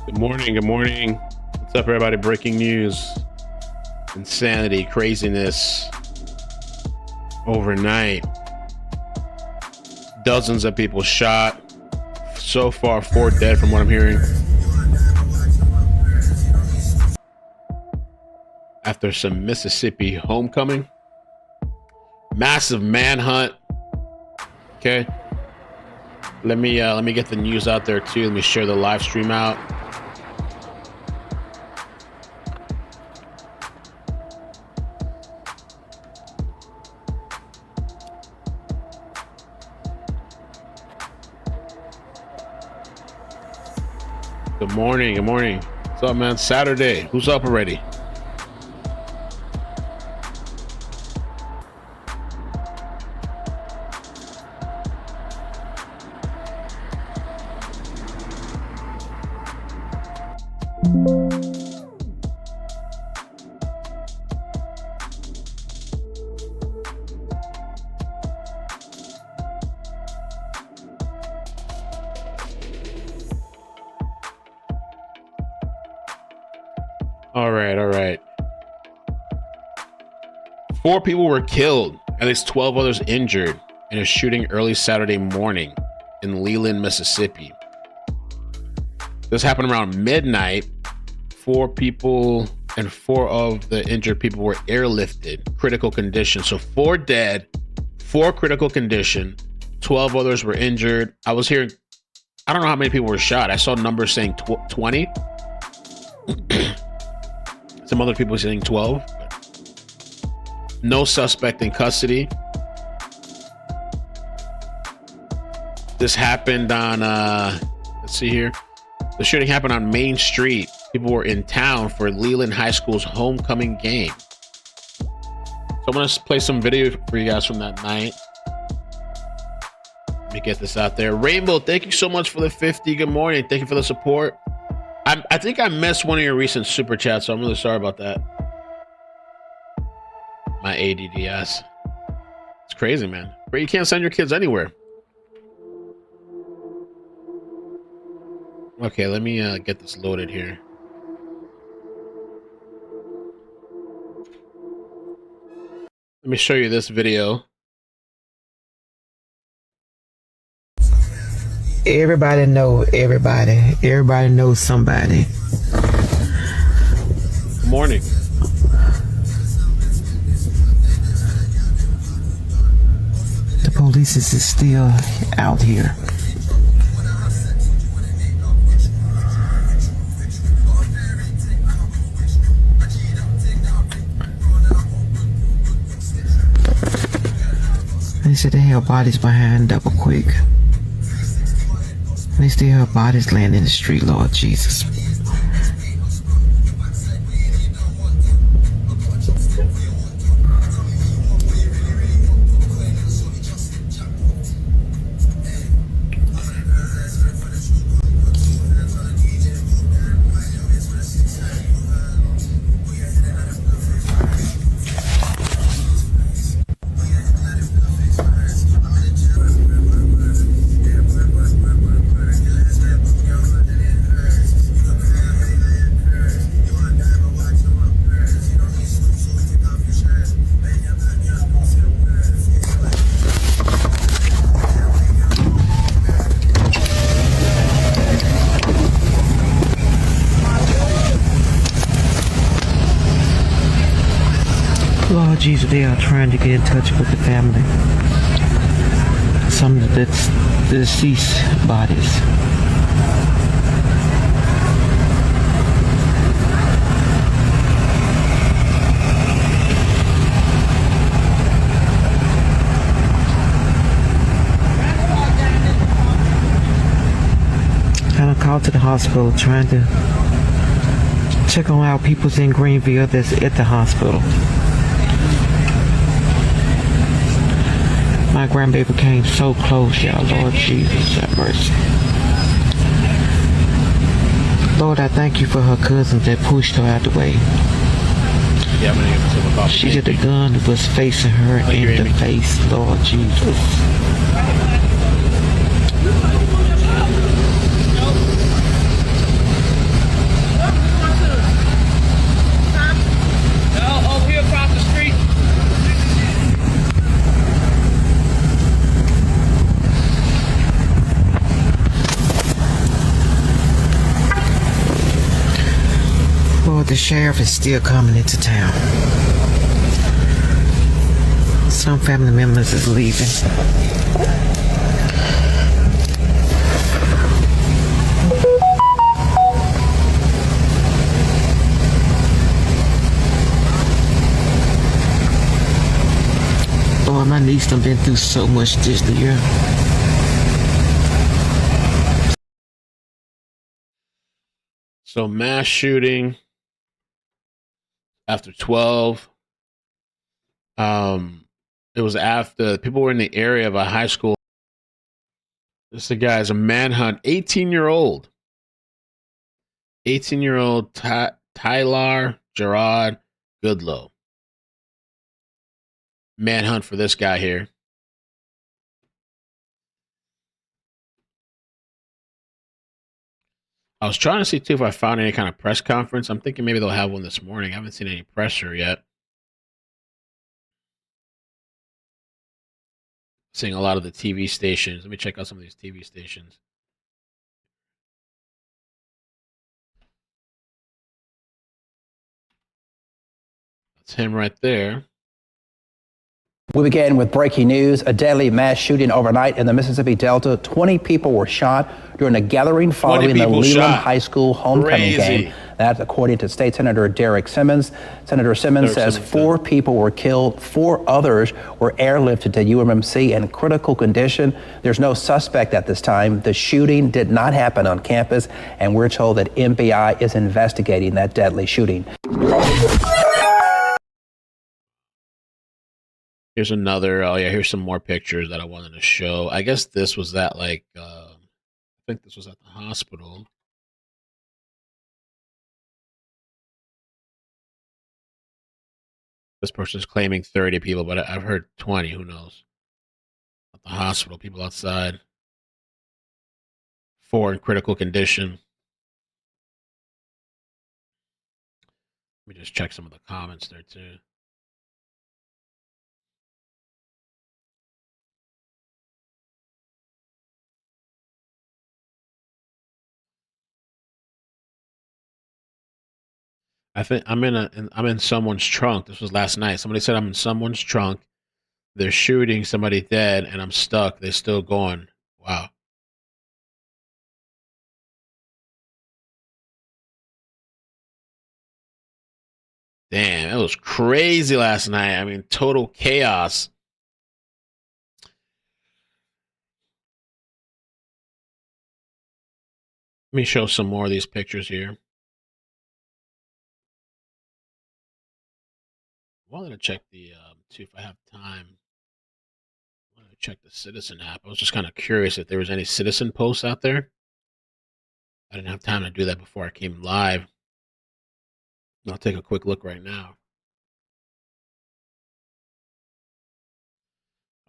Good morning. Good morning. What's up, everybody? Breaking news. Insanity, craziness. Overnight. Dozens of people shot. So far, 4 dead from what I'm hearing. After some Mississippi homecoming. Massive manhunt. Okay. Let me get the news out there too. Let me share the live stream out. Good morning. Good morning. What's up, man? Saturday. Who's up already? All right. 4 people were killed, at least 12 others injured in a shooting early Saturday morning in Leland, Mississippi. This happened around midnight. 4 people and 4 of the injured people were airlifted, critical condition. So 4 dead, 4 critical condition, 12 others were injured. I was hearing, I don't know how many people were shot. I saw numbers saying 20. Some other people saying 12. No suspect in custody. This happened on, let's see here. The shooting happened on Main Street. People were in town for Leland High School's homecoming game. So I'm going to play some video for you guys from that night. Let me get this out there. Rainbow, thank you so much for the 50. Good morning. Thank you for the support. I think I missed one of your recent super chats, so I'm really sorry about that. My ADDS. It's crazy, man. But you can't send your kids anywhere. Okay, let me get this loaded here. Let me show you this video. Everybody know everybody. Everybody knows somebody. Good morning. The police is still out here. They said they held bodies behind double quick. They still have bodies laying in the street, Lord Jesus. Lord Jesus, they are trying to get in touch with the family. Some of the deceased bodies. And I called to the hospital trying to check on our peoples in Greenville that's at the hospital. My grandbaby came so close, y'all. Lord Jesus, have mercy. Lord, I thank you for her cousins that pushed her out the way. Yeah, I'm gonna get myself a coffee. She said the gun was facing her in the face, Lord Jesus. The sheriff is still coming into town. Some family members is leaving. Lord, my niece done been through so much this year. So mass shooting after 12. It was after people were in the area of a high school. This guy's a manhunt. 18-year-old. 18-year-old Tylar Jarod Goodloe. Manhunt for this guy here. I was trying to see too if I found any kind of press conference. I'm thinking maybe they'll have one this morning. I haven't seen any presser yet. Seeing a lot of the TV stations. Let me check out some of these TV stations. That's him right there. We begin with breaking news. A deadly mass shooting overnight in the Mississippi Delta. 20 people were shot during a gathering following the Leland High School homecoming game. That's according to State Senator Derrick Simmons. Senator Simmons says 4 people were killed. 4 others were airlifted to UMMC in critical condition. There's no suspect at this time. The shooting did not happen on campus, and we're told that MBI is investigating that deadly shooting. Here's another. Oh yeah, here's some more pictures that I wanted to show. I guess this was at I think this was at the hospital. This person's claiming 30 people, but I've heard 20. Who knows? At the hospital, people outside. 4 in critical condition. Let me just check some of the comments there too. I think I'm in someone's trunk. This was last night. Somebody said I'm in someone's trunk. They're shooting somebody dead, and I'm stuck. They're still going. Wow. Damn, it was crazy last night. I mean, total chaos. Let me show some more of these pictures here. I wanted to check the see if I have time. I wanted to check the Citizen app. I was just kind of curious if there was any Citizen posts out there. I didn't have time to do that before I came live. I'll take a quick look right now.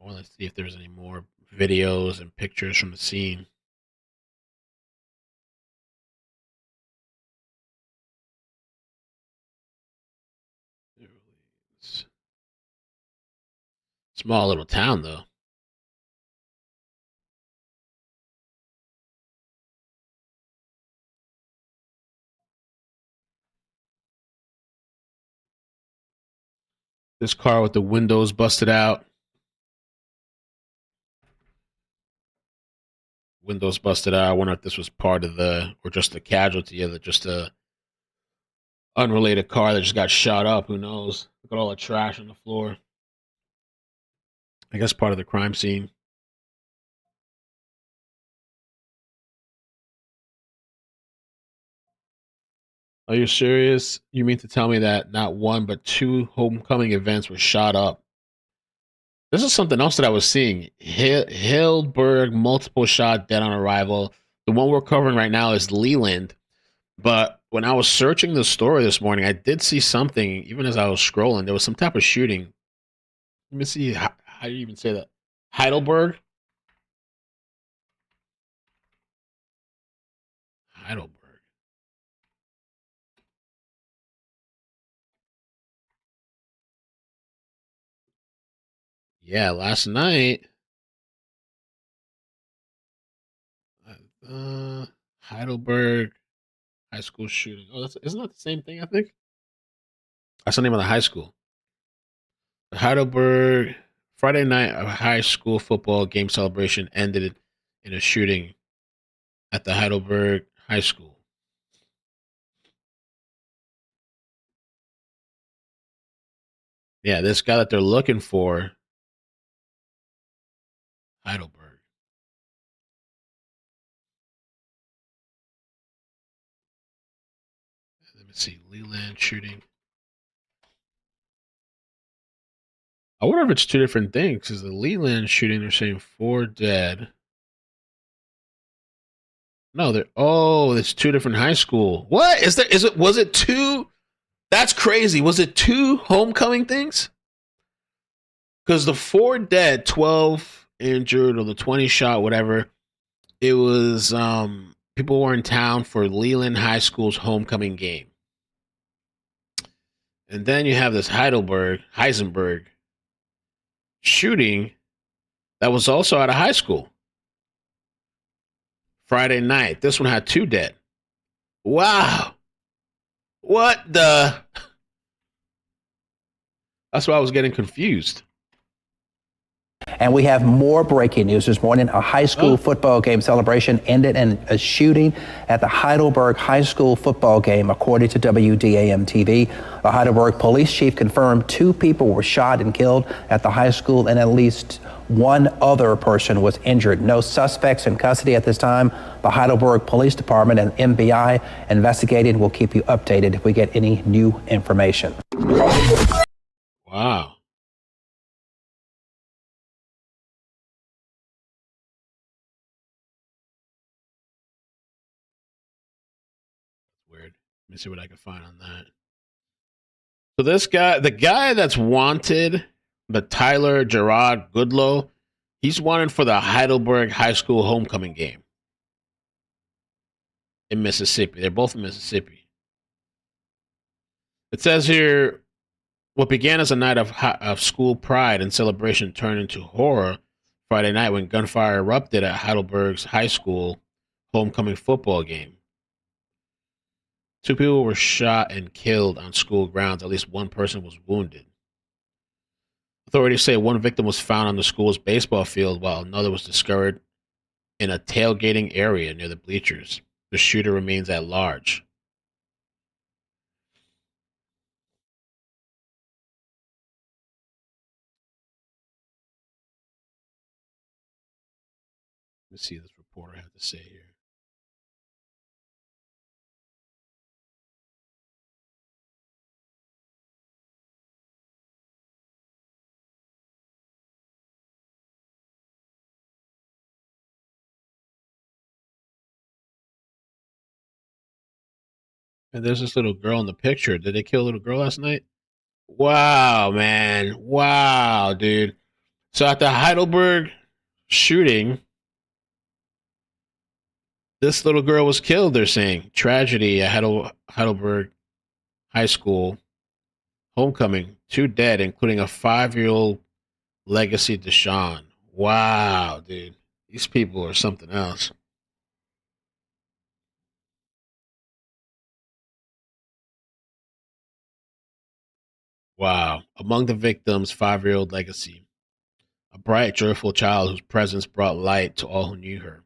I want to see if there's any more videos and pictures from the scene. Small little town, though. This car with the windows busted out. Windows busted out. I wonder if this was part of or just a casualty of just a unrelated car that just got shot up. Who knows? Look at all the trash on the floor. I guess part of the crime scene. Are you serious? You mean to tell me that not one but 2 homecoming events were shot up? This is something else that I was seeing. Heidelberg, multiple shot, dead on arrival. The one we're covering right now is Leland. But when I was searching the story this morning, I did see something, even as I was scrolling, there was some type of shooting. Let me see. How do you even say that? Heidelberg? Heidelberg. Yeah, last night. Heidelberg. High school shooting. Oh, isn't that the same thing? I think that's the name of the high school. The Heidelberg Friday night a high school football game celebration ended in a shooting at the Heidelberg High School. Yeah, this guy that they're looking for, Heidelberg. Let me see, Leland shooting. I wonder if it's two different things, because the Leland shooting, they're saying 4 dead. No, it's two different high school. What? Was it two? That's crazy. Was it two homecoming things? Because the 4 dead, 12 injured, or the 20 shot, whatever, it was people were in town for Leland High School's homecoming game. And then you have this Heisenberg shooting that was also at a high school. Friday night. This one had 2 dead. Wow. What the? That's why I was getting confused. And we have more breaking news this morning. A high school football game celebration ended in a shooting at the Heidelberg High School football game, according to WDAM TV. The Heidelberg police chief confirmed 2 people were shot and killed at the high school, and at least 1 other person was injured. No suspects in custody at this time. The Heidelberg Police Department and MBI investigating. We'll keep you updated if we get any new information. Wow. Weird. Let me see what I can find on that. So the guy that's wanted, the Tylar Jarod Goodloe, he's wanted for the Heidelberg High School homecoming game in Mississippi. They're both in Mississippi. It says here, what began as a night of school pride and celebration turned into horror Friday night when gunfire erupted at Heidelberg's high school homecoming football game. 2 people were shot and killed on school grounds. At least 1 person was wounded. Authorities say 1 victim was found on the school's baseball field while another was discovered in a tailgating area near the bleachers. The shooter remains at large. Let's see what this reporter had to say here. And there's this little girl in the picture. Did they kill a little girl last night? Wow, man. Wow, dude. So at the Heidelberg shooting, this little girl was killed, they're saying. Tragedy at Heidelberg High School homecoming. 2 dead, including a 5-year-old Legacy Deshawn. Wow, dude. These people are something else. Wow. Among the victims, 5-year-old Legacy, a bright, joyful child whose presence brought light to all who knew her.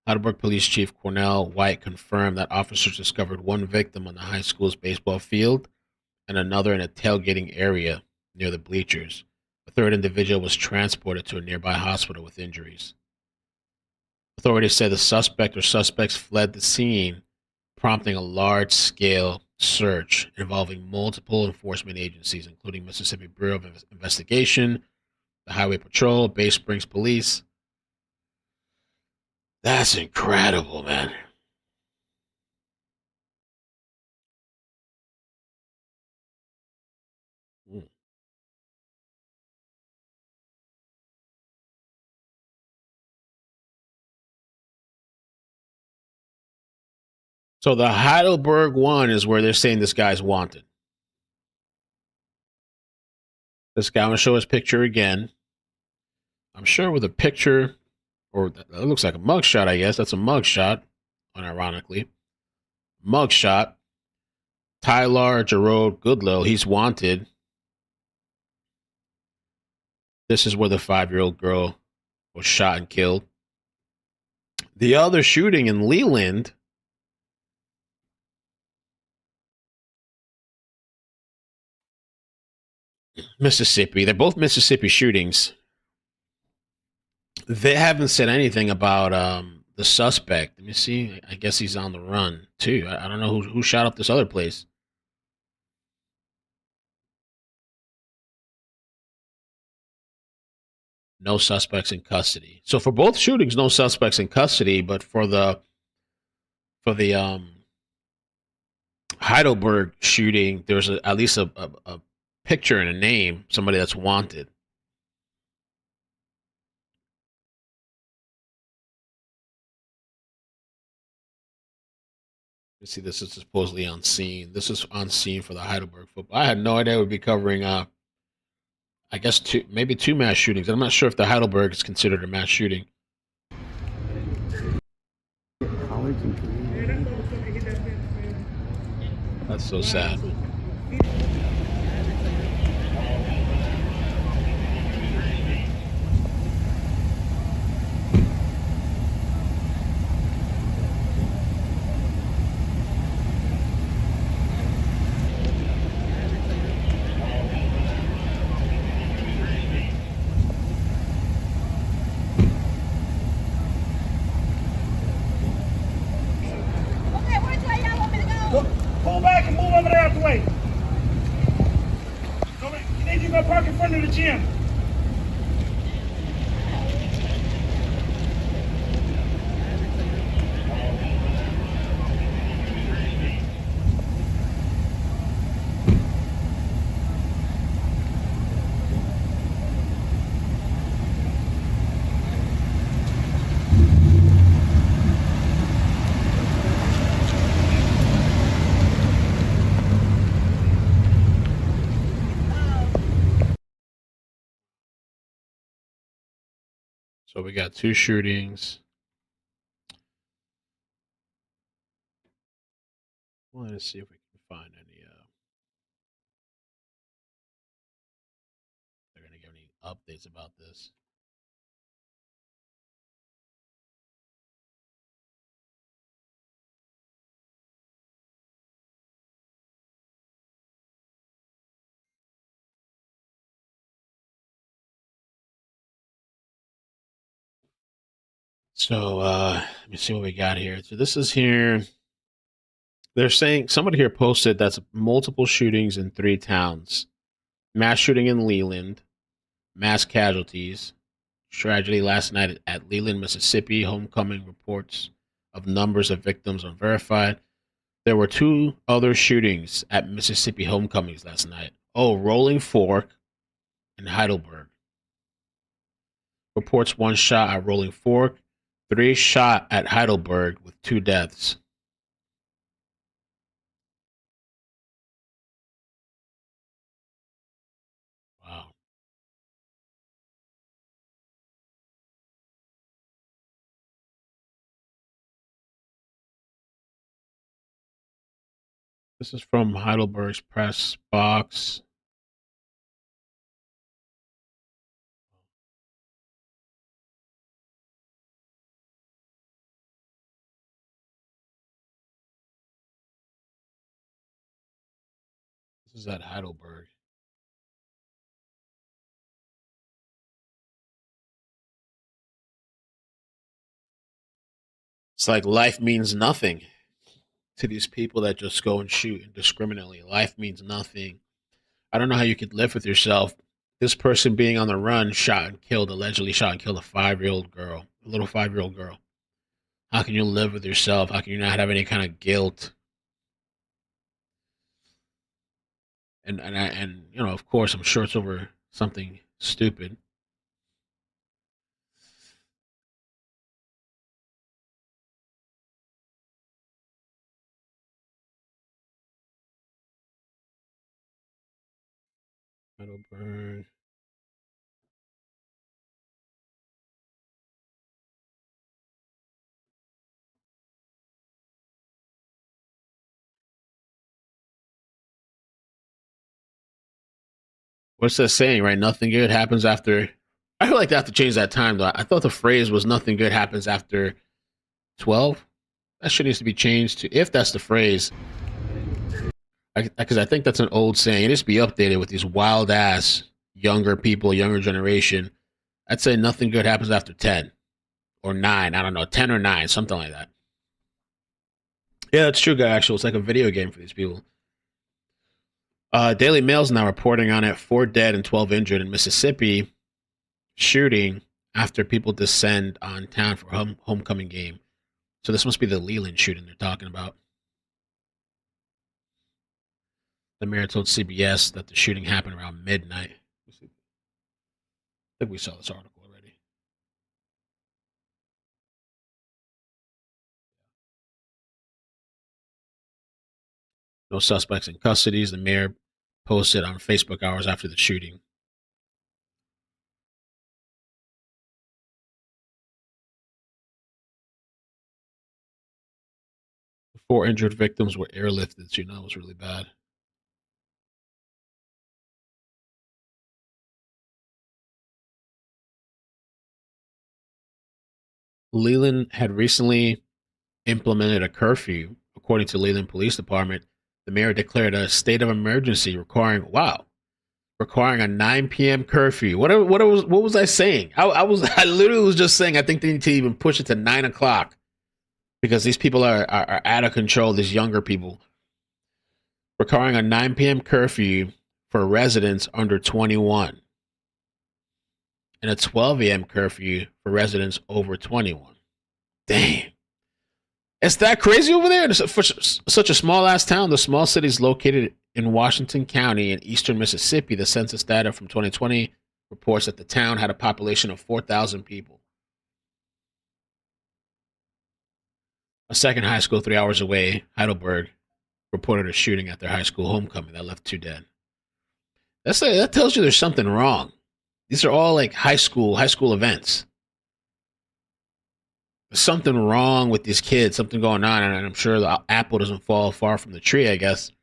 Heidelberg Police Chief Cornell White confirmed that officers discovered 1 victim on the high school's baseball field and another in a tailgating area near the bleachers. A 3rd individual was transported to a nearby hospital with injuries. Authorities say the suspect or suspects fled the scene, prompting a large-scale search involving multiple enforcement agencies, including Mississippi Bureau of Investigation, the Highway Patrol, Bay Springs Police. That's incredible, man. So the Heidelberg one is where they're saying this guy's wanted. This guy, I'm going to show his picture again. I'm sure with a picture, or it looks like a mugshot, I guess. That's a mugshot, unironically. Mugshot. Tylar Jarod Goodloe, he's wanted. This is where the 5-year-old girl was shot and killed. The other shooting in Leland, Mississippi. They're both Mississippi shootings. They haven't said anything about the suspect. Let me see. I guess he's on the run too. I don't know who shot up this other place. No suspects in custody. So for both shootings, no suspects in custody. But for the Heidelberg shooting, there's at least a picture and a name, somebody that's wanted. You see, this is supposedly on scene. This is on scene for the Heidelberg football. I had no idea we'd be covering. I guess maybe two mass shootings. I'm not sure if the Heidelberg is considered a mass shooting. That's so sad. Pull back and move over there out the way. You need to go park in front of the gym. So we got two shootings. Well, let's see if we can find any. They're gonna give any updates about this. So let me see what we got here. So this is here. They're saying somebody here posted that's multiple shootings in 3 towns. Mass shooting in Leland, mass casualties, tragedy last night at Leland, Mississippi. Homecoming reports of numbers of victims unverified. There were 2 other shootings at Mississippi homecomings last night. Oh, Rolling Fork and Heidelberg. Reports 1 shot at Rolling Fork, 3 shot at Heidelberg with 2 deaths. Wow. This is from Heidelberg's press box. This is at Heidelberg. It's like life means nothing to these people that just go and shoot indiscriminately. Life means nothing. I don't know how you could live with yourself. This person being on the run allegedly shot and killed a 5-year-old girl, a little 5-year-old girl. How can you live with yourself? How can you not have any kind of guilt? And you know, of course, I'm sure it's over something stupid. Heidelberg. What's that saying, right? Nothing good happens after. I feel like they have to change that time, though. I thought the phrase was nothing good happens after 12. That shit needs to be changed to, if that's the phrase, because I think that's an old saying. It needs to be updated with these wild ass younger people, younger generation. I'd say nothing good happens after 10 or 9. I don't know, 10 or 9, something like that. Yeah, that's true, guy. Actually, it's like a video game for these people. Daily Mail's now reporting on it. 4 dead and 12 injured in Mississippi shooting after people descend on town for homecoming game. So this must be the Leland shooting they're talking about. The mayor told CBS that the shooting happened around midnight. I think we saw this article already. No suspects in custody. The mayor posted on Facebook hours after the shooting. The 4 injured victims were airlifted, so you know it was really bad. Leland had recently implemented a curfew. According to Leland Police Department, the mayor declared a state of emergency requiring a 9 p.m. curfew. What was I saying? I literally was just saying I think they need to even push it to 9 o'clock because these people are out of control. These younger people requiring a 9 p.m. curfew for residents under 21 and a 12 a.m. curfew for residents over 21. Damn. It's that crazy over there? For such a small-ass town, the small city is located in Washington County in eastern Mississippi. The census data from 2020 reports that the town had a population of 4,000 people. A second high school 3 hours away, Heidelberg, reported a shooting at their high school homecoming that left 2 dead. That tells you there's something wrong. These are all like high school events. There's something wrong with these kids, something going on, and I'm sure the apple doesn't fall far from the tree, I guess.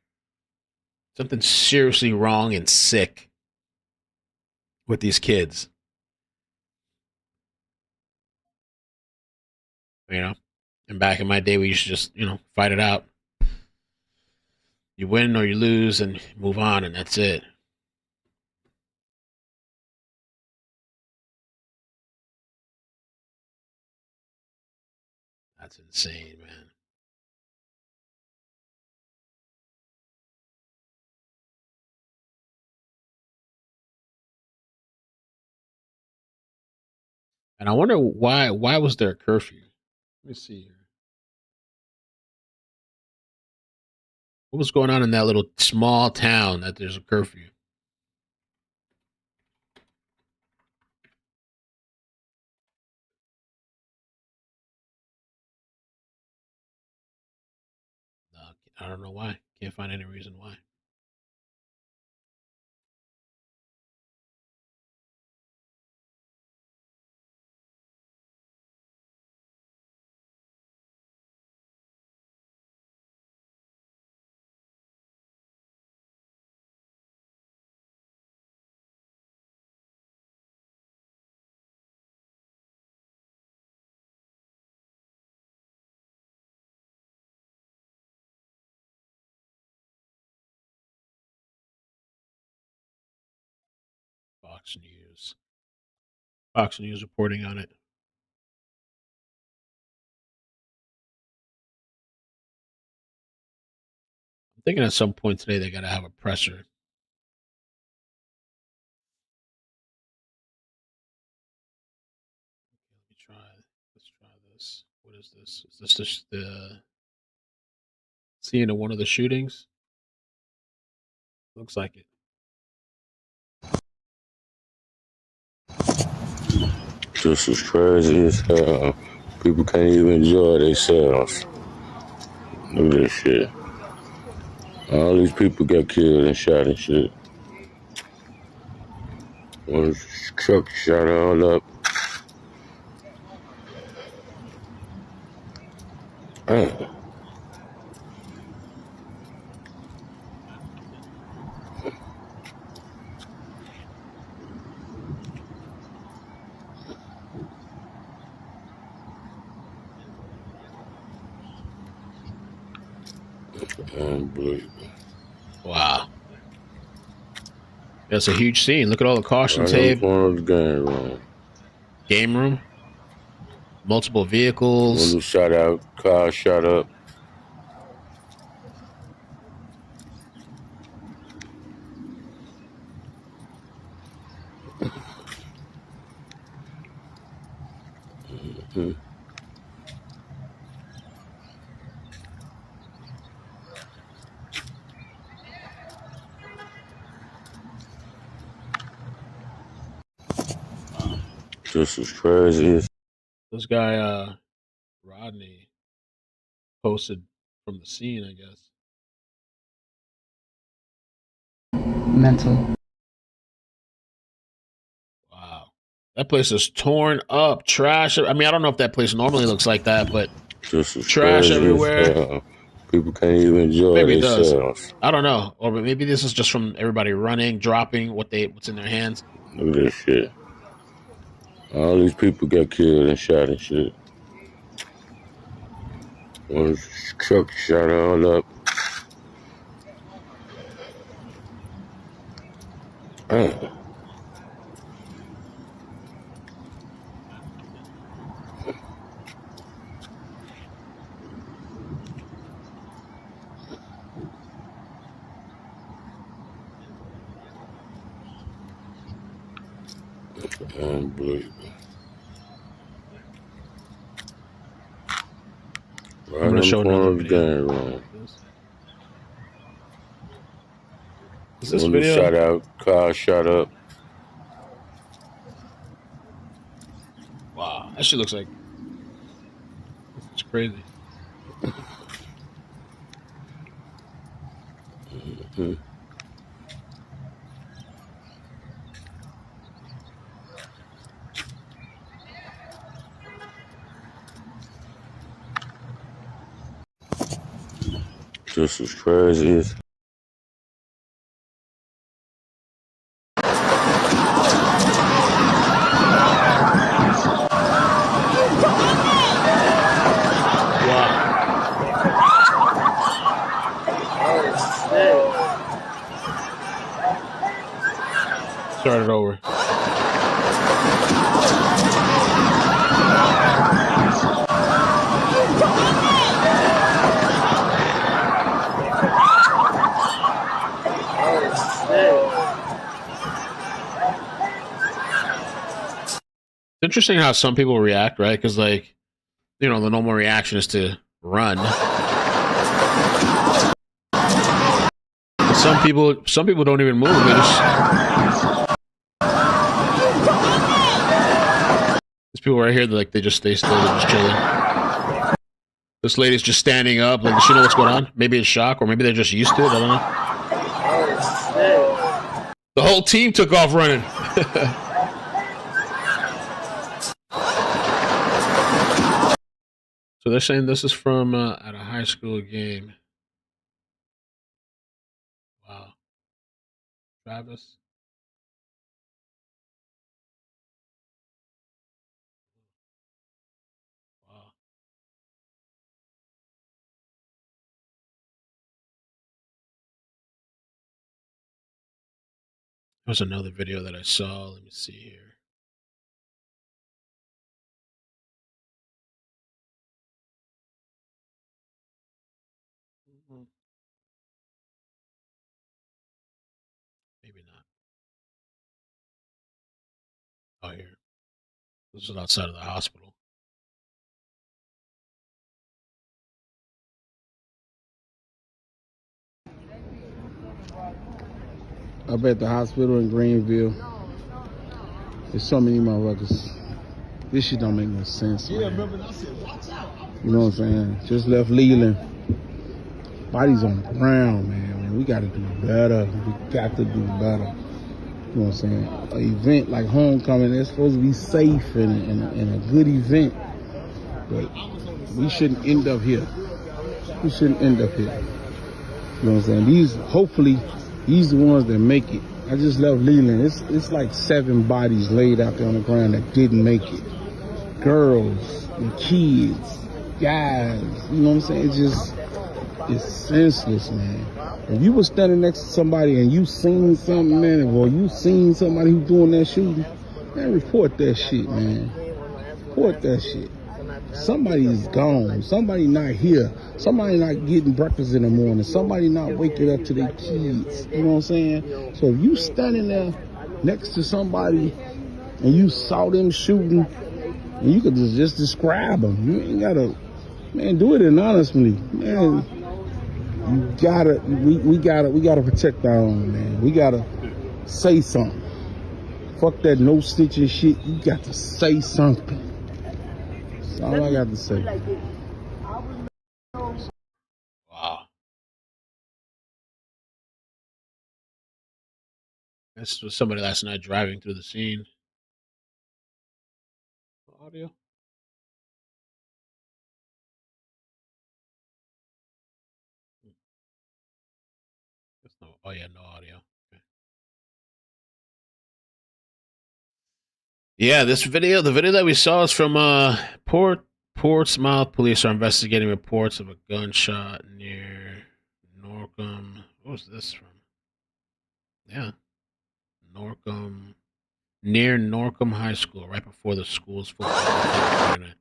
Something seriously wrong and sick with these kids. You know? And back in my day, we used to just, fight it out. You win or you lose and move on, and that's it. That's insane, man. And I wonder why was there a curfew? Let me see here. What was going on in that little small town that there's a curfew? I don't know why. Can't find any reason why. Fox News. Fox News reporting on it. I'm thinking at some point today they got to have a presser. Let's try this. What is this? Is this the scene of one of the shootings? Looks like it. This is crazy as hell. People can't even enjoy themselves. Look at this shit. All these people got killed and shot and shit. One truck shot all up. Damn. Unbelievable. Wow. That's a huge scene. Look at all the caution Right tape. On the game room. Game room. Multiple vehicles. Window shot out. Car shot up. This is crazy. This guy, Rodney, posted from the scene, I guess. Mental. Wow. That place is torn up. Trash. I mean, I don't know if that place normally looks like that, but This is trash crazy. everywhere. People can't even enjoy Maybe it does. themselves. I don't know. Or maybe this is just from everybody running, dropping what's in their hands. Look at this shit. All these people got killed and shot and shit. One truck shot all up. Unbelievable. Right I'm gonna show another the video. game room. Is this Window video? shot out. Car shot up. Wow, that shit looks like it's crazy. This is crazy. Start it over. It's interesting how some people react, right? Because, like, you know, the normal reaction is to run. But some people don't even move. They just, there's people right here that, like, they just stay still, they're just chilling. This lady's just standing up, like, does she know what's going on? Maybe it's shock, or maybe they're just used to it. I don't know. The whole team took off running. So they're saying this is from at a high school game. Wow. Travis. Wow. There's another video that I saw. Let me see here. Maybe not. Oh, here. This is outside of the hospital. Up at the hospital in Greenville. There's so many motherfuckers. This shit don't make no sense, man. You know what I'm saying? Just left Leland. Bodies on the ground, man. We gotta do better. We got to do better. You know what I'm saying? An event like homecoming, it's supposed to be safe and a good event. But we shouldn't end up here. We shouldn't end up here. You know what I'm saying? Hopefully, these are the ones that make it. I just left Leland. It's like 7 bodies laid out there on the ground that didn't make it. Girls and kids, guys. You know what I'm saying? is senseless, man. If you was standing next to somebody and you seen something, man, or you seen somebody who's doing that shooting, man, report that shit, man. Report that shit. Somebody is gone. Somebody not here. Somebody not getting breakfast in the morning. Somebody not waking up to their kids. You know what I'm saying? So if you standing there next to somebody and you saw them shooting, and you could just describe them. You ain't gotta, man, do it anonymously, man. We gotta protect our own, man. We gotta say something. Fuck that no snitching shit. You got to say something. That's all I got to say. Wow. This was somebody last night driving through the scene. Audio. No, oh yeah, no audio. Okay. Yeah, this video, the video that we saw is from Portsmouth. Police are investigating reports of a gunshot near Norcom. What was this from? Yeah, Norcom, near Norcom High School, right before the school's football game.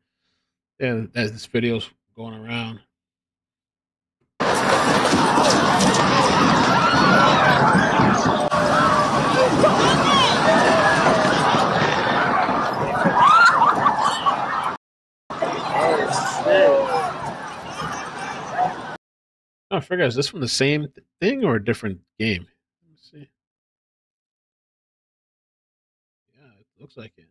Yeah, this video's going around. I forget, is this from the same thing or a different game? Let me see. Yeah, it looks like it.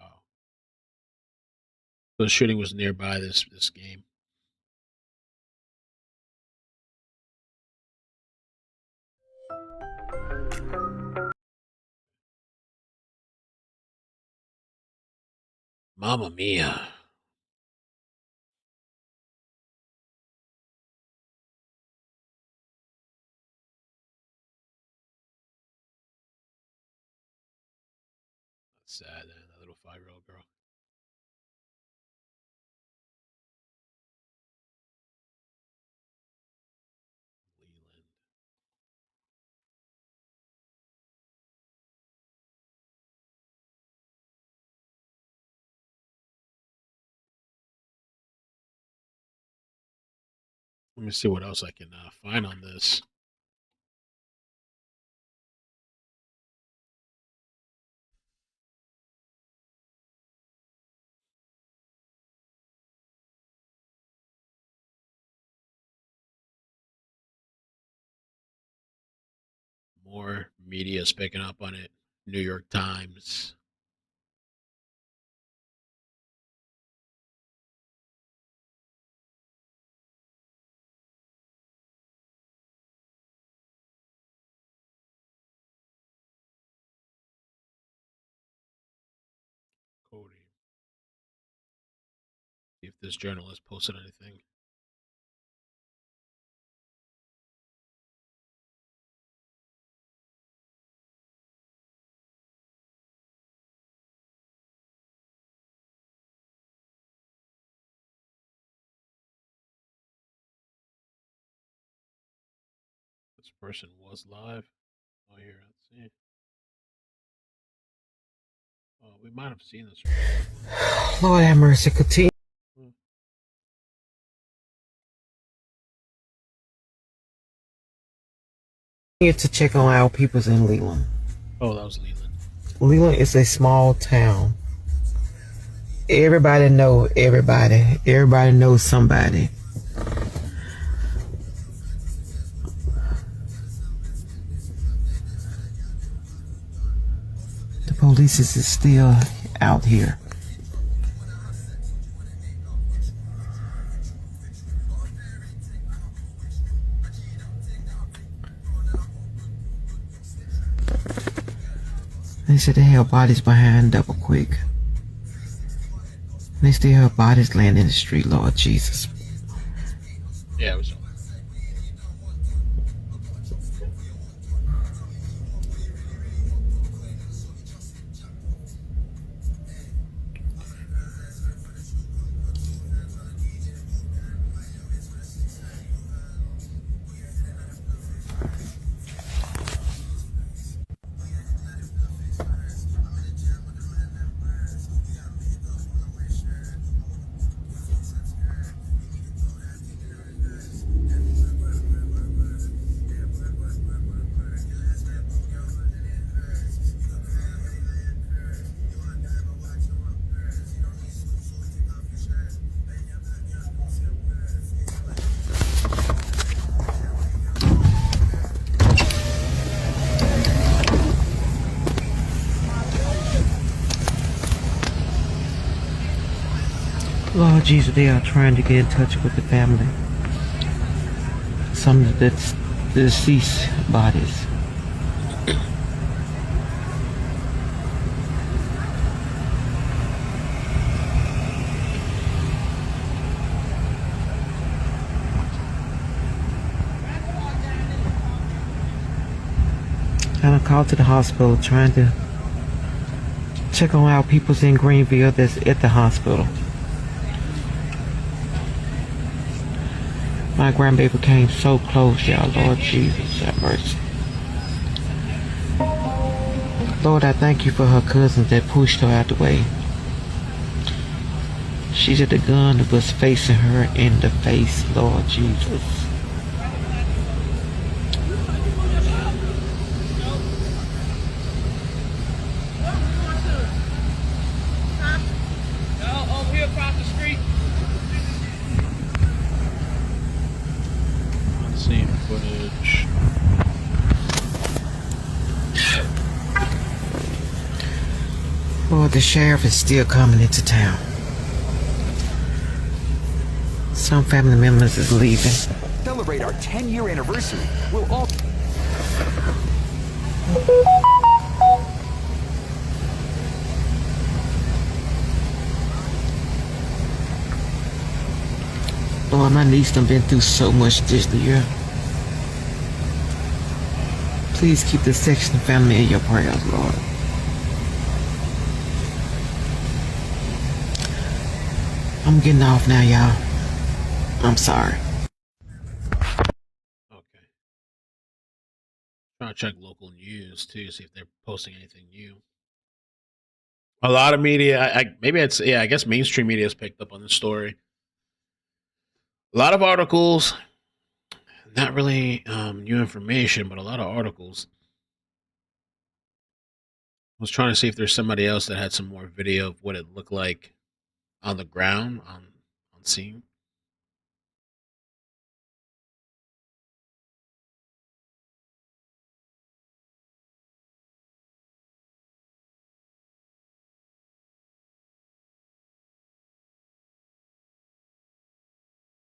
Wow. So the shooting was nearby this game. Mamma mia. That's sad, that little 5-year-old girl. Leland. Let me see what else I can find on this. More media is picking up on it. New York Times. Cody. See if this journalist posted anything. This person was live. Oh, here, let's see. Oh, we might have seen this. Lord have mercy. Continue to check on our peoples in Leland. Oh, that was Leland. Leland is a small town. Everybody know everybody. Everybody knows somebody. The police is still out here. They said they held bodies behind double quick. They still have bodies laying in the street, Lord Jesus. Yeah, it was. Lord Jesus, they are trying to get in touch with the family. Some of the deceased bodies. And I called to the hospital trying to check on our peoples in Greenville that's at the hospital. My grandbaby came so close, y'all. Lord Jesus, have mercy. Lord, I thank you for her cousins that pushed her out the way. She said the gun was facing her in the face, Lord Jesus. Scene footage. Lord, the sheriff is still coming into town. Some family members is leaving. Celebrate our 10-year anniversary. We'll all... Lord, my niece done been through so much this year. Please keep the Sexton family in your prayers, Lord. I'm getting off now, y'all. I'm sorry. Okay. Trying to check local news too, see if they're posting anything new. A lot of media, I guess mainstream media has picked up on this story. A lot of articles, not really new information, but a lot of articles. I was trying to see if there's somebody else that had some more video of what it looked like on the ground, on scene.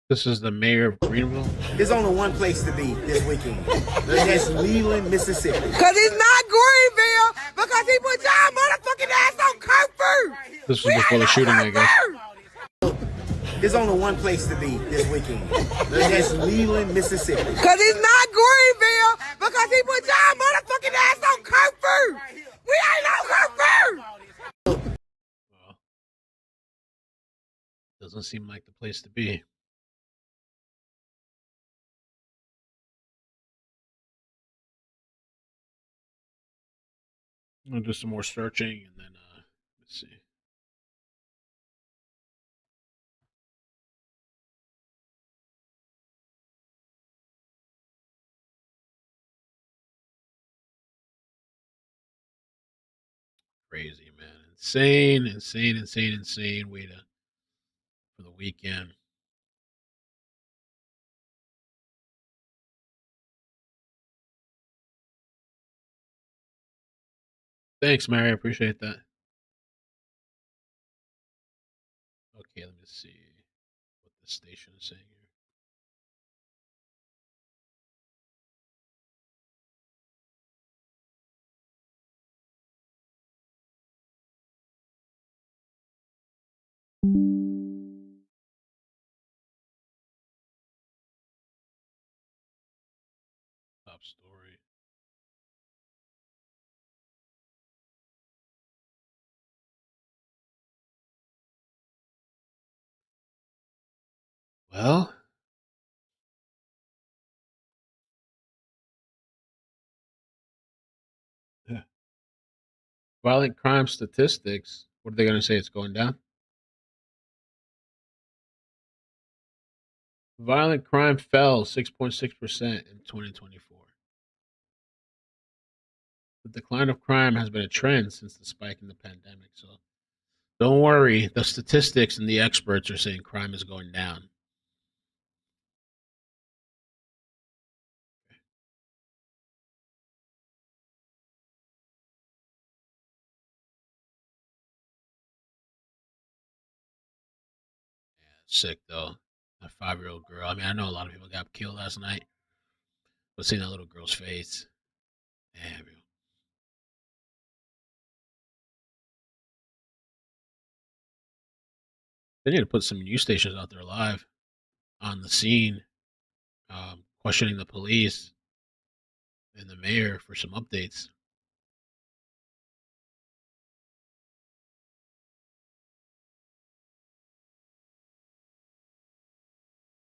This is the mayor of Greenville. There's only one place to be this weekend, and that's Leland, Mississippi. Cause it's not Greenville, because he put y'all motherfucking ass on curfew. This was before the shooting, I guess. There's only one place to be this weekend, and that's Leland, Mississippi. Cause it's not Greenville, because he put y'all motherfucking ass on curfew. We ain't on curfew. Well, doesn't seem like the place to be. I'll do some more searching and then let's see. Crazy, man. Insane way for the weekend. Thanks, Mary. I appreciate that. Okay, let me see what the station is saying here. Top story. Well, yeah. Violent crime statistics. What are they going to say? It's going down? Violent crime fell 6.6% in 2024. The decline of crime has been a trend since the spike in the pandemic. So don't worry. The statistics and the experts are saying crime is going down. sick though. A 5-year-old girl. I mean, I know a lot of people got killed last night, but seeing that little girl's face, damn. Yo. They need to put some news stations out there live on the scene, questioning the police and the mayor for some updates.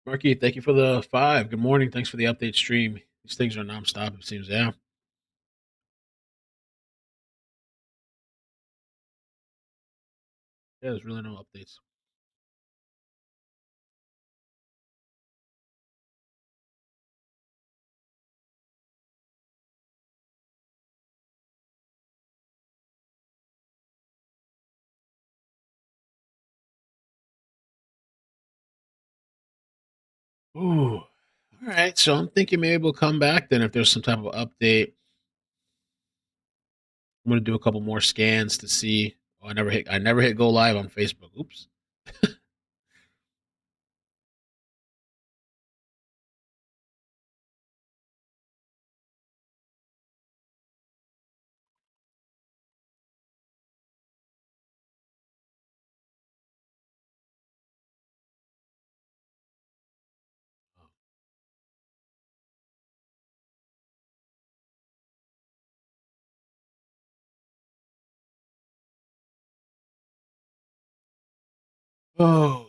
Marky, thank you for the 5. Good morning. Thanks for the update stream. These things are nonstop, it seems. Yeah. Yeah, there's really no updates. Ooh. All right. So I'm thinking maybe we'll come back then if there's some type of update. I'm gonna do a couple more scans to see. Oh, I never hit go live on Facebook. Oops. Oh.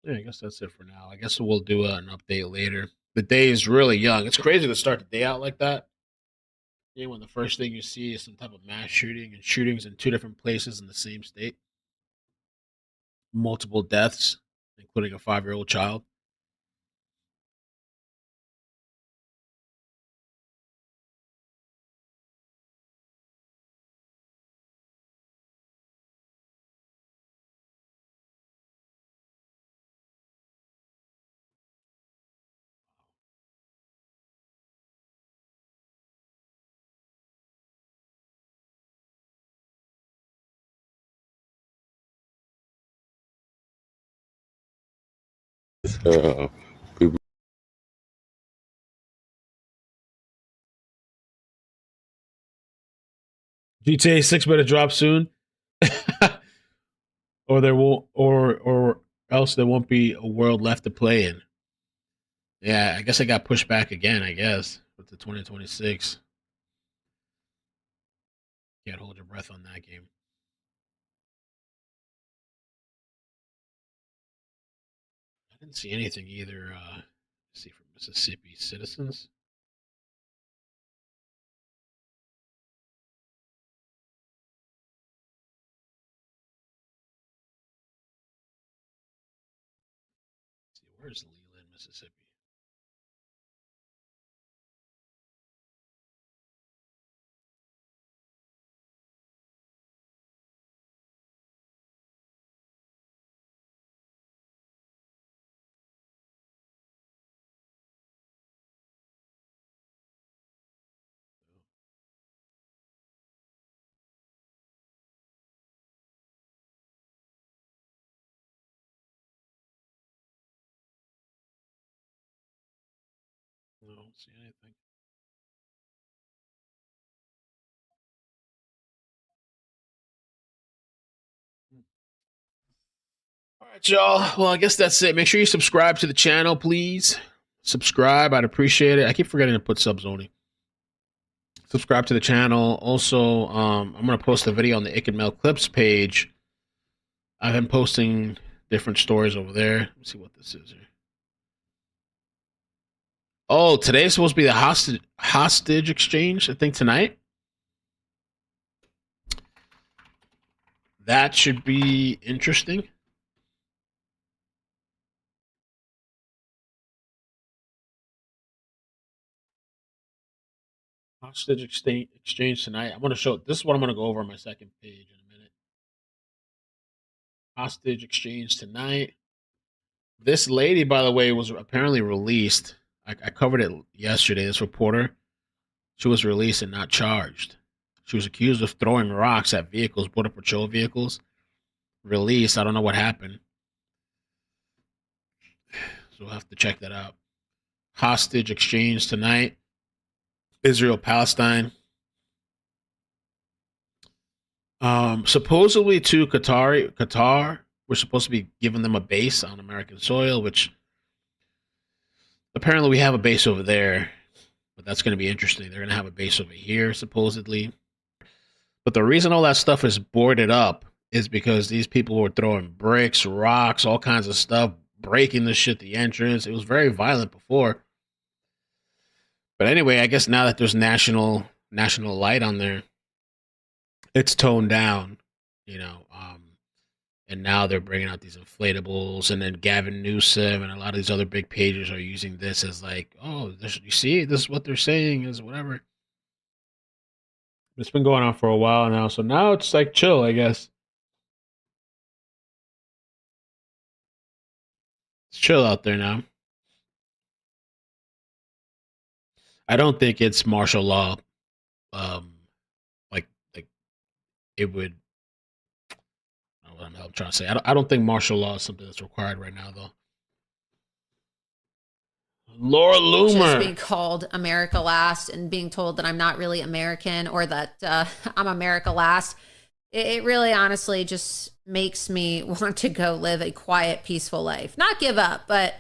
Yeah, I guess that's it for now. I guess we'll do an update later. The day is really young. It's crazy to start the day out like that. Yeah, when the first thing you see is some type of mass shooting and shootings in 2 different places in the same state, multiple deaths, including a 5-year-old child. People. GTA 6 better drop soon, or there won't, or else there won't be a world left to play in. Yeah, I guess I got pushed back again. I guess with the 2026. Can't hold your breath on that game. I didn't see anything either. Let's see, from Mississippi citizens. Let's see, where's Leland, Mississippi? No, I don't see anything. All right, y'all. Well, I guess that's it. Make sure you subscribe to the channel, please. Subscribe. I'd appreciate it. I keep forgetting to put subs only. Subscribe to the channel. Also, I'm going to post a video on the iCkEdMeL clips page. I've been posting different stories over there. Let's see what this is here. Oh, today's supposed to be the hostage exchange, I think tonight. That should be interesting. Hostage exchange tonight. I'm going to show. This is what I'm going to go over on my second page in a minute. Hostage exchange tonight. This lady, by the way, was apparently released. I covered it yesterday. This reporter, she was released and not charged. She was accused of throwing rocks at vehicles, Border Patrol vehicles. Released. I don't know what happened. So we'll have to check that out. Hostage exchange tonight. Israel, Palestine. Supposedly to Qatar, we're supposed to be giving them a base on American soil, which apparently we have a base over there, but that's going to be interesting. They're going to have a base over here, supposedly. But the reason all that stuff is boarded up is because these people were throwing bricks, rocks, all kinds of stuff, breaking the shit, the entrance. It was very violent before. But anyway, I guess now that there's national light on there, it's toned down, you know. And now they're bringing out these inflatables, and then Gavin Newsom and a lot of these other big pages are using this as like, oh, you see, this is what they're saying is whatever. It's been going on for a while now, so now it's like chill, I guess. It's chill out there now. I don't think it's martial law. Like it would. I'm trying to say. I don't think martial law is something that's required right now, though. Laura Loomer. Just being called America Last and being told that I'm not really American or that I'm America Last. It really honestly just makes me want to go live a quiet, peaceful life. Not give up, but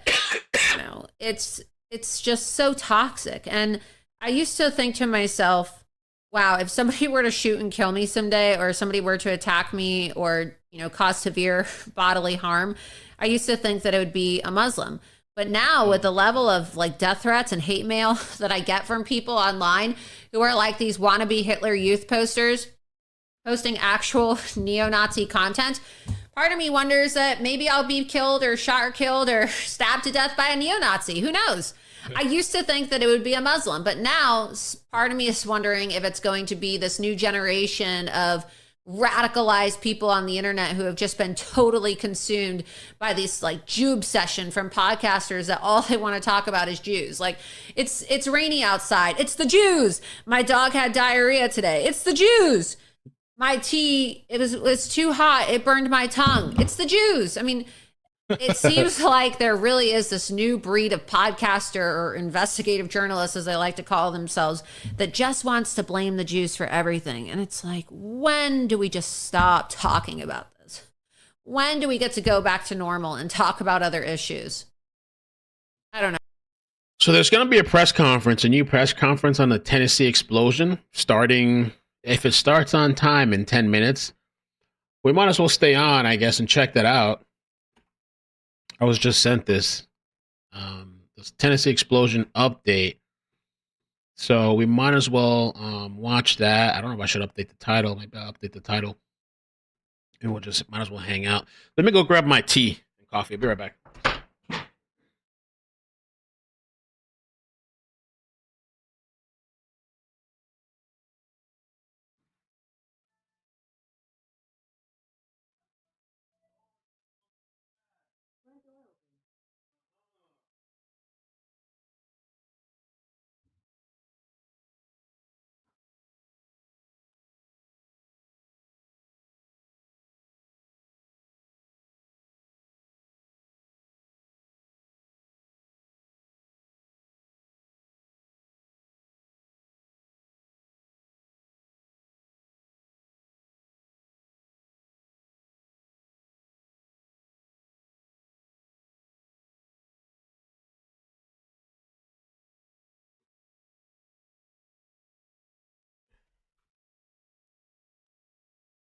you know, it's just so toxic. And I used to think to myself, wow, if somebody were to shoot and kill me someday, or somebody were to attack me or, you know, cause severe bodily harm, I used to think that it would be a Muslim. But now with the level of like death threats and hate mail that I get from people online who are like these wannabe Hitler Youth posters posting actual neo-Nazi content, part of me wonders that maybe I'll be killed or shot or killed or stabbed to death by a neo-Nazi. Who knows? I used to think that it would be a Muslim, but now part of me is wondering if it's going to be this new generation of radicalized people on the internet who have just been totally consumed by this like Jew obsession from podcasters that all they want to talk about is Jews. Like it's rainy outside. It's the Jews. My dog had diarrhea today. It's the Jews. My tea, it was too hot. It burned my tongue. It's the Jews. I mean, it seems like there really is this new breed of podcaster or investigative journalists, as they like to call themselves, that just wants to blame the Jews for everything. And it's like, when do we just stop talking about this? When do we get to go back to normal and talk about other issues? I don't know. So there's going to be a press conference, a new press conference on the Tennessee explosion, starting, if it starts on time in 10 minutes, we might as well stay on, I guess, and check that out. I was just sent this Tennessee explosion update, so we might as well watch that. I don't know if I should update the title. Maybe I'll update the title, and we'll just might as well hang out. Let me go grab my tea and coffee. I'll be right back.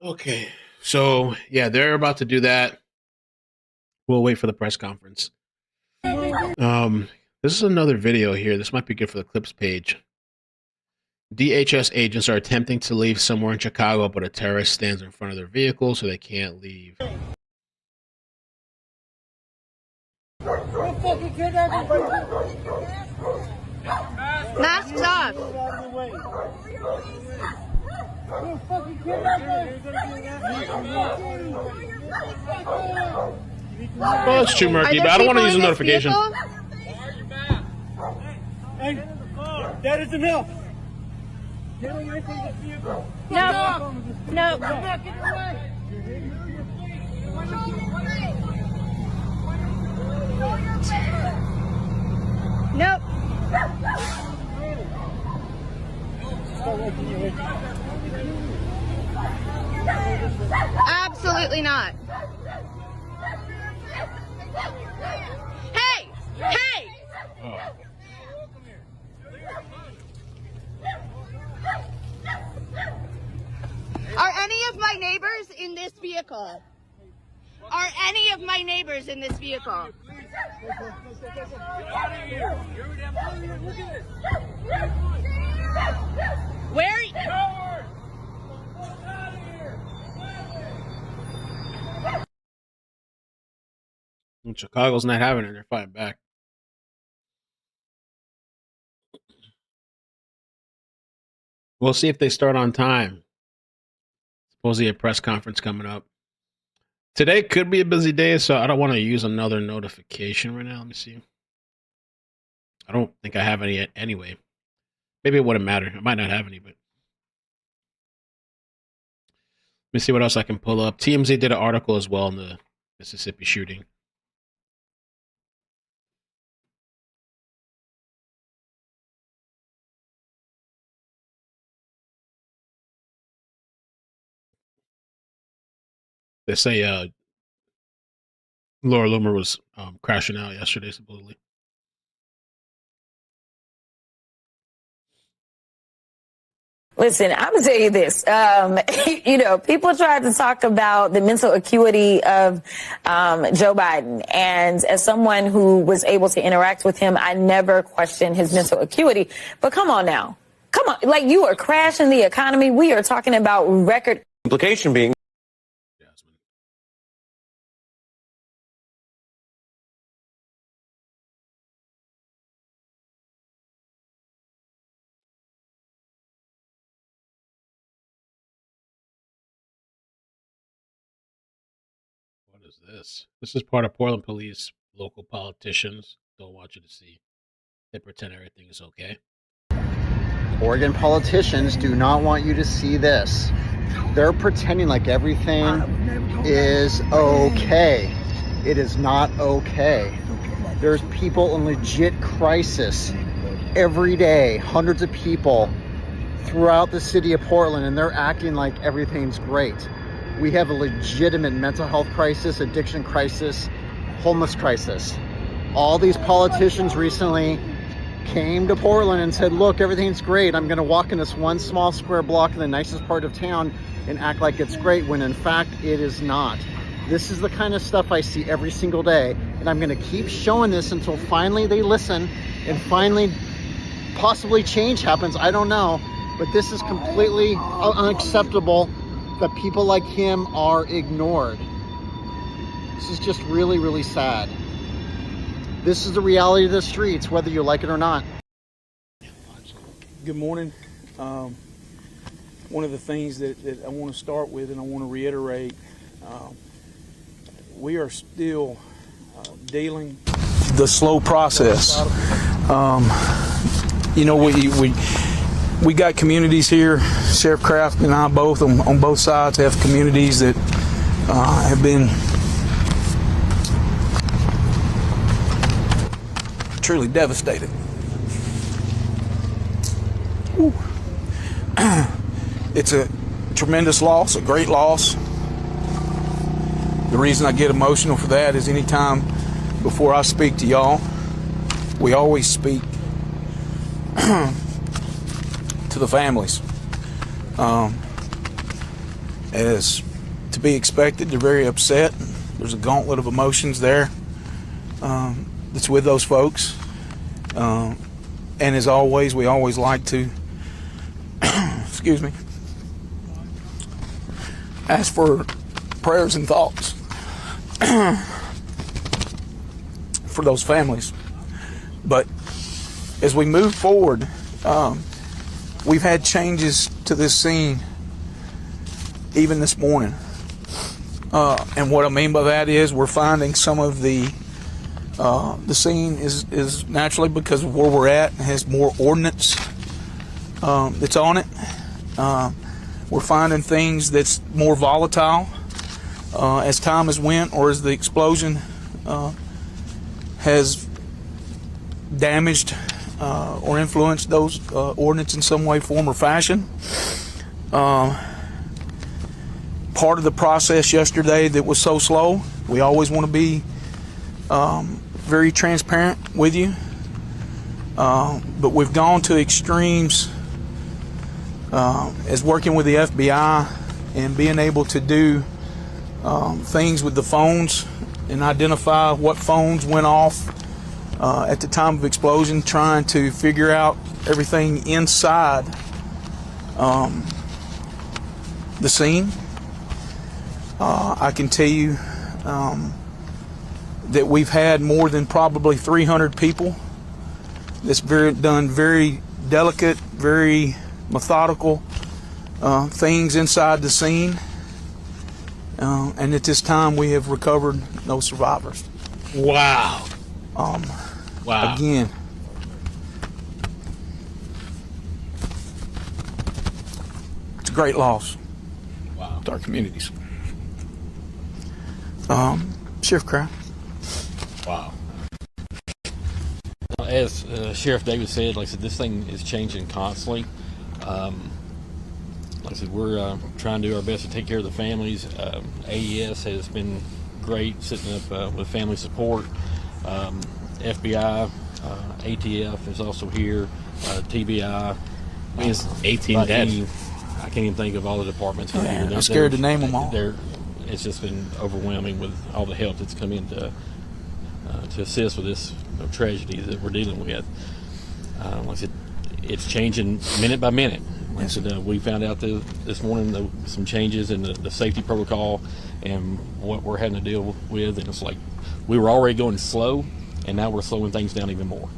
Okay, so yeah, they're about to do that. We'll wait for the press conference. This is another video here. This might be good for the clips page. DHS agents are attempting to leave somewhere in Chicago, but a terrorist stands in front of their vehicle, so they can't leave. Masks off. Well, it's too murky, but I don't want to use a notification. Hey, that is enough. No. No. Nope. Absolutely not. Hey! Hey! Are any of my neighbors in this vehicle? Are any of my neighbors in this vehicle? Where are you? And Chicago's not having it. They're fighting back. We'll see if they start on time. Supposedly a press conference coming up. Today could be a busy day, so I don't want to use another notification right now. Let me see. I don't think I have any yet anyway. Maybe it wouldn't matter. I might not have any, but let me see what else I can pull up. TMZ did an article as well on the Mississippi shooting. They say Laura Loomer was crashing out yesterday, supposedly. Listen, I'm going to tell you this. You know, people tried to talk about the mental acuity of Joe Biden. And as someone who was able to interact with him, I never questioned his mental acuity. But come on now. Come on. Like, you are crashing the economy. We are talking about record. Implication being. What is this? This is part of Portland police. Local politicians don't want you to see. They pretend everything is okay. Oregon politicians do not want you to see this. They're pretending like everything is okay. It is not okay. There's people in legit crisis every day, hundreds of people throughout the city of Portland, and they're acting like everything's great. We have a legitimate mental health crisis, addiction crisis, homeless crisis. All these politicians recently came to Portland and said, look, everything's great. I'm going to walk in this one small square block in the nicest part of town and act like it's great, when in fact it is not. This is the kind of stuff I see every single day, and I'm going to keep showing this until finally they listen and finally possibly change happens. I don't know, but this is completely unacceptable that people like him are ignored. This is just really, really sad. This is the reality of the streets, whether you like it or not. Good morning. One of the things that I want to start with, and I want to reiterate, we are still dealing the slow process. You know, we got communities here. Sheriff Kraft and I both on both sides have communities that have been truly devastated. Whew. It's a tremendous loss, a great loss. The reason I get emotional for that is anytime before I speak to y'all, we always speak to the families. As to be expected, they're very upset. There's a gauntlet of emotions there that's with those folks. And as always, we always like to, excuse me, ask for prayers and thoughts for those families. But as we move forward, we've had changes to this scene even this morning. And what I mean by that is we're finding some of the scene is naturally, because of where we're at, has more ordnance that's on it. We're finding things that's more volatile as time has went, or as the explosion has damaged or influenced those ordnance in some way, form, or fashion. Part of the process yesterday that was so slow, we always want to be very transparent with you, but we've gone to extremes as working with the FBI and being able to do things with the phones and identify what phones went off at the time of explosion, trying to figure out everything inside the scene. I can tell you that we've had more than probably 300 people that's done very delicate, very methodical things inside the scene. And at this time, we have recovered no survivors. Wow. Wow. Again, it's a great loss to our communities. Sheriff Crown. Wow. As Sheriff Davis said, like I said, this thing is changing constantly. Like I said, we're trying to do our best to take care of the families. AES has been great, sitting up with family support. FBI, ATF is also here. TBI. It's 18 dead. I can't even think of all the departments here. I'm scared to name them all. It's just been overwhelming with all the help that's come in to assist with this tragedy that we're dealing with. Like I said, it's changing minute by minute. Like I said, we found out this morning some changes in the safety protocol and what we're having to deal with, and it's like we were already going slow, and now we're slowing things down even more,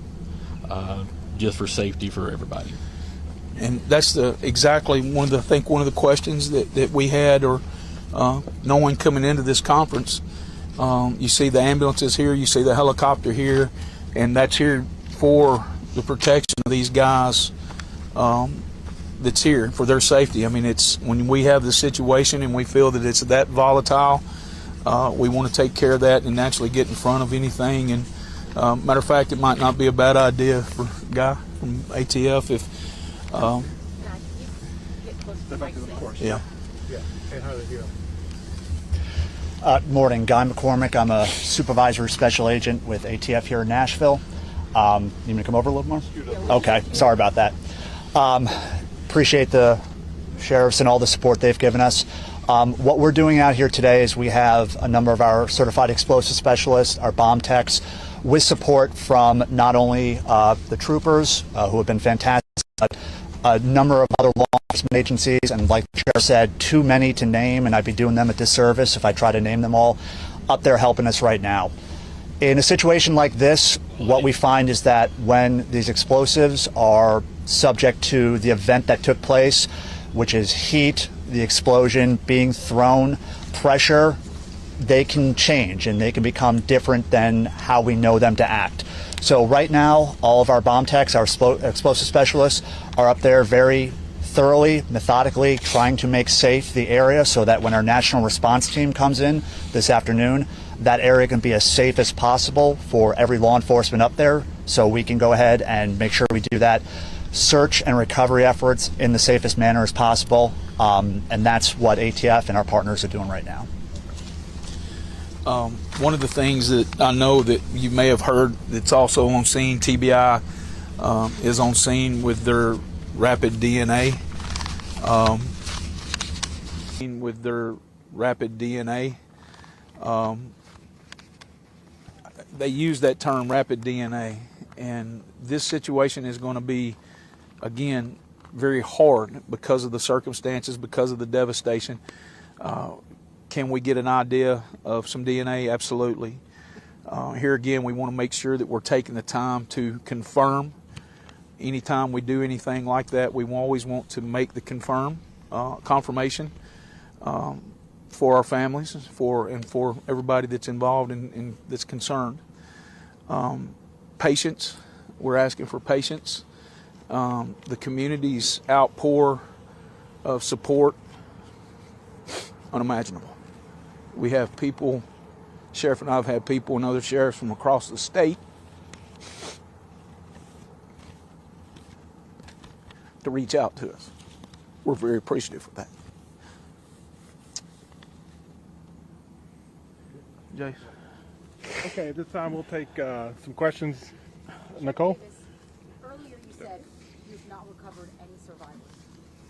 just for safety for everybody. And that's exactly one of the questions that we had, or knowing coming into this conference. You see the ambulances here, you see the helicopter here, and that's here for the protection of these guys that's here, for their safety. I mean, it's when we have the situation and we feel that it's that volatile, we want to take care of that and naturally get in front of anything. And matter of fact, it might not be a bad idea for a guy from ATF if yeah. Morning, Guy McCormick. I'm a supervisor special agent with ATF here in Nashville. You need me to come over a little more? Okay, sorry about that. Appreciate the sheriffs and all the support they've given us. What we're doing out here today is we have a number of our certified explosive specialists, our bomb techs, with support from not only the troopers who have been fantastic, but a number of other law enforcement agencies, and like the sheriff said, too many to name, and I'd be doing them a disservice if I try to name them all, up there helping us right now. In a situation like this, what we find is that when these explosives are subject to the event that took place, which is heat, the explosion being thrown, pressure, they can change and they can become different than how we know them to act. So right now, all of our bomb techs, our explosive specialists, are up there very thoroughly, methodically trying to make safe the area so that when our national response team comes in this afternoon, that area can be as safe as possible for every law enforcement up there, so we can go ahead and make sure we do that search and recovery efforts in the safest manner as possible. And that's what ATF and our partners are doing right now. One of the things that I know that you may have heard that's also on scene, TBI is on scene with their rapid DNA. They use that term, rapid DNA, and this situation is going to be, again, very hard because of the circumstances, because of the devastation. Can we get an idea of some DNA? Absolutely. Here again, we want to make sure that we're taking the time to confirm. Anytime we do anything like that, we always want to make the confirmation. for our families, for everybody that's involved and that's concerned. Patience. We're asking for patience. The community's outpour of support, unimaginable. We have people, Sheriff and I have had people and other sheriffs from across the state to reach out to us. We're very appreciative of that. Jace. Okay, at this time we'll take some questions. Nicole? Earlier you said you've not recovered any survivors.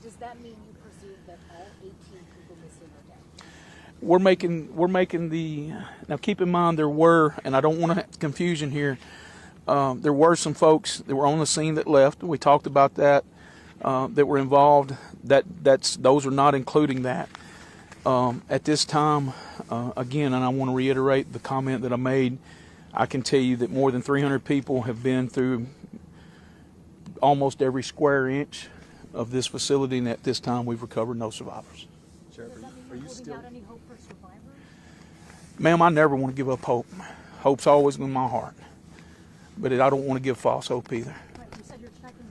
Does that mean you presume that all 18 people missing are dead? We're making the, now keep in mind there were, and I don't want to have confusion here, there were some folks that were on the scene that left. We talked about that, that were involved. Those are not including that. At this time, again, and I want to reiterate the comment that I made, I can tell you that more than 300 people have been through almost every square inch of this facility, and at this time we've recovered no survivors. Sheriff, are you still out any hope for survivors? Ma'am, I never want to give up hope. Hope's always in my heart. But I don't want to give false hope either. Right, you said you're checking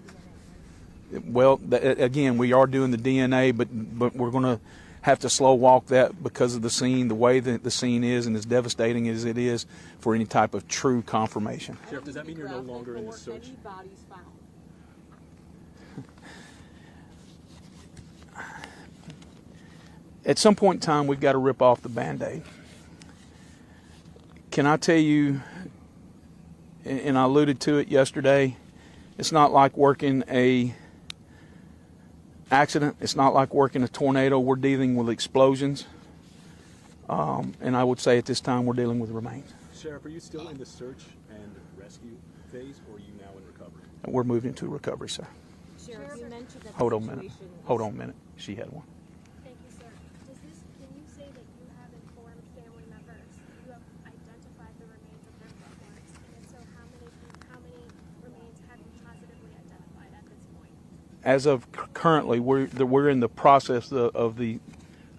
DNA, right? Well, again, we are doing the DNA, but we're going to have to slow walk that because of the scene, the way that the scene is, and as devastating as it is for any type of true confirmation. Sheriff, does that mean you're no longer in the search? Any bodies found? At some point in time, we've got to rip off the Band-Aid. Can I tell you, and I alluded to it yesterday, it's not like working a accident. It's not like working a tornado. We're dealing with explosions. And I would say at this time we're dealing with remains. Sheriff, are you still in the search and rescue phase, or are you now in recovery? We're moving to recovery, sir. Sheriff, you mentioned that Hold on a minute. Hold on a minute. She had one. Thank you, sir. Can you say that you have informed family members, you have identified the remains of their loved ones, and if so, how many remains have you positively identified at this point? As of currently, we're in the process of the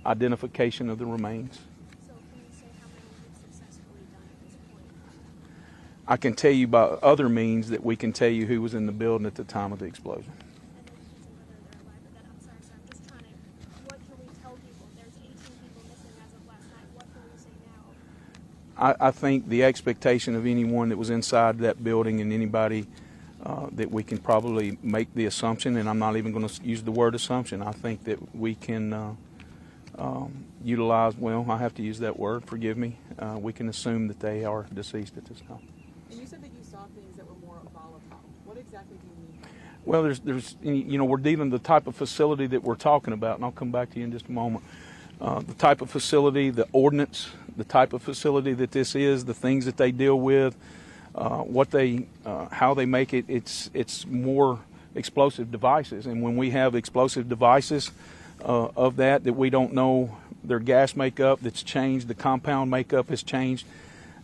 identification of the remains. So can you say how many you've successfully done at this point? I can tell you by other means that we can tell you who was in the building at the time of the explosion. I'm sorry, sir. I'm just trying to, what can we tell people? There's 18 people missing as of last night. What can we say now? I think the expectation of anyone that was inside that building and anybody that we can probably make the assumption, and I'm not even going to use the word assumption, I think that we can utilize, well, I have to use that word, forgive me, we can assume that they are deceased at this time. And you said that you saw things that were more volatile. What exactly do you mean by that? Well, there's we're dealing the type of facility that we're talking about, and I'll come back to you in just a moment. The type of facility, the ordinance, the type of facility that this is, the things that they deal with, how they make it. It's more explosive devices, and when we have explosive devices of that we don't know their gas makeup that's changed, the compound makeup has changed.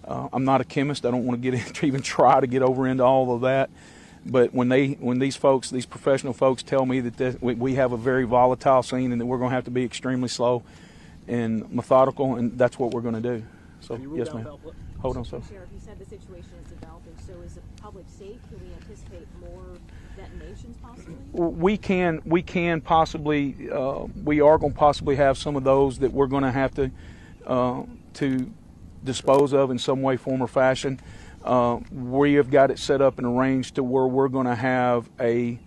I'm not a chemist. I don't want to get into even try to get over into all of that. But when these professional folks tell me that we have a very volatile scene and that we're going to have to be extremely slow and methodical, and that's what we're going to do. So, yes, ma'am. Hold on, sir. Sheriff, you said the situation is developing. So is the public safe? Can we anticipate more detonations possibly? We can possibly, we are going to possibly have some of those that we're going to have to dispose of in some way, form, or fashion. We have got it set up and arranged to where we're going to have a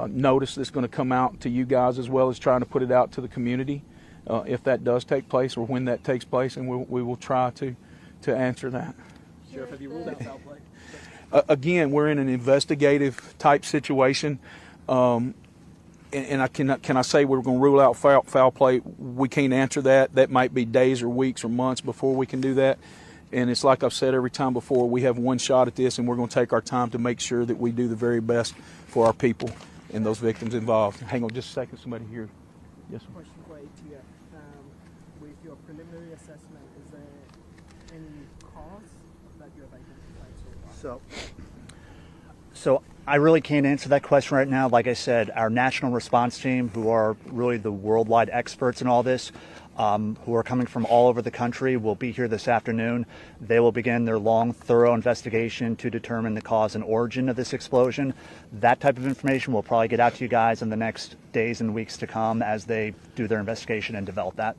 notice that's going to come out to you guys, as well as trying to put it out to the community if that does take place or when that takes place, and we will try to answer that. Sheriff, have you ruled out foul play? Again, we're in an investigative type situation, and can I say we're going to rule out foul play? We can't answer that. That might be days or weeks or months before we can do that. And it's like I've said every time before, we have one shot at this, and we're going to take our time to make sure that we do the very best for our people and those victims involved. Hang on just a second, somebody here. Yes, sir. Question for ATF. With your preliminary assessment, is there any cause that you have identified so far? So I really can't answer that question right now. Like I said, our national response team, who are really the worldwide experts in all this, who are coming from all over the country will be here this afternoon. They will begin their long, thorough investigation to determine the cause and origin of this explosion. That type of information will probably get out to you guys in the next days and weeks to come as they do their investigation and develop that.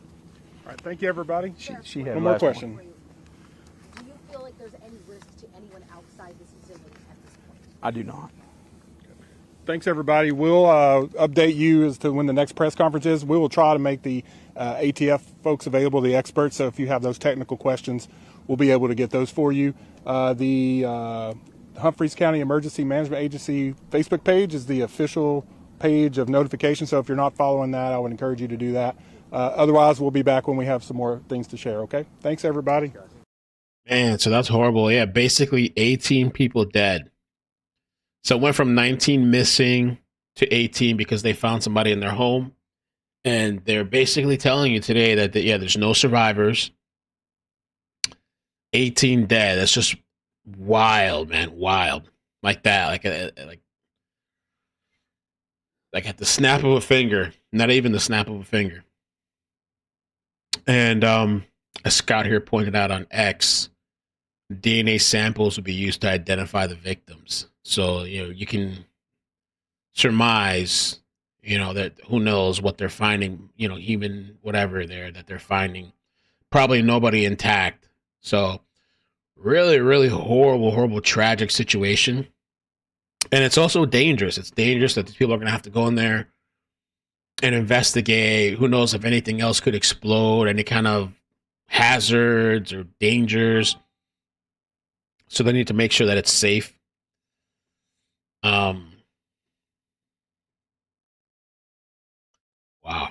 All right, thank you, everybody. She had one more last question. Do you feel like there's any risk to anyone outside this facility at this point? I do not. Thanks, everybody. We'll update you as to when the next press conference is. We will try to make the ATF folks available, the experts. So if you have those technical questions, we'll be able to get those for you. The Humphreys County Emergency Management Agency Facebook page is the official page of notification. So if you're not following that, I would encourage you to do that. Otherwise, we'll be back when we have some more things to share. Okay. Thanks, everybody. Man, so that's horrible. Yeah, basically 18 people dead. So it went from 19 missing to 18 because they found somebody in their home. And they're basically telling you today that, there's no survivors. 18 dead. That's just wild, man. Wild. Like that. Like at the snap of a finger. Not even the snap of a finger. And a scout here pointed out on X, DNA samples will be used to identify the victims. So, you can surmise, that who knows what they're finding, human, whatever that they're finding. Probably nobody intact. So really, really horrible, horrible, tragic situation. And it's also dangerous. It's dangerous that these people are going to have to go in there and investigate. Who knows if anything else could explode, any kind of hazards or dangers. So they need to make sure that it's safe. Wow.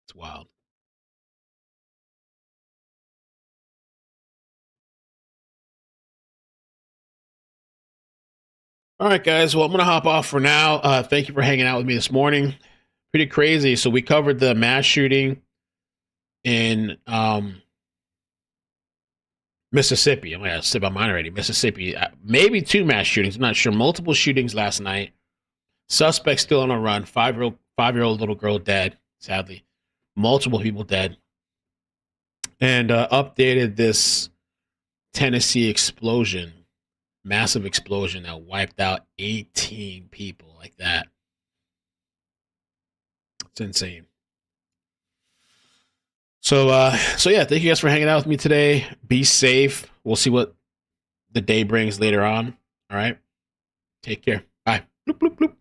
It's wild. All right, guys. Well, I'm going to hop off for now. Thank you for hanging out with me this morning. Pretty crazy. So we covered the mass shooting in Mississippi. I'm going to slip on mine already. Mississippi. Maybe 2 mass shootings. I'm not sure. Multiple shootings last night. Suspect still on a run. 5-year-old little girl dead, sadly. Multiple people dead. And updated this Tennessee explosion. Massive explosion that wiped out 18 people like that. It's insane. So yeah, thank you guys for hanging out with me today. Be safe. We'll see what the day brings later on. All right. Take care. Bye. Bloop, bloop, bloop.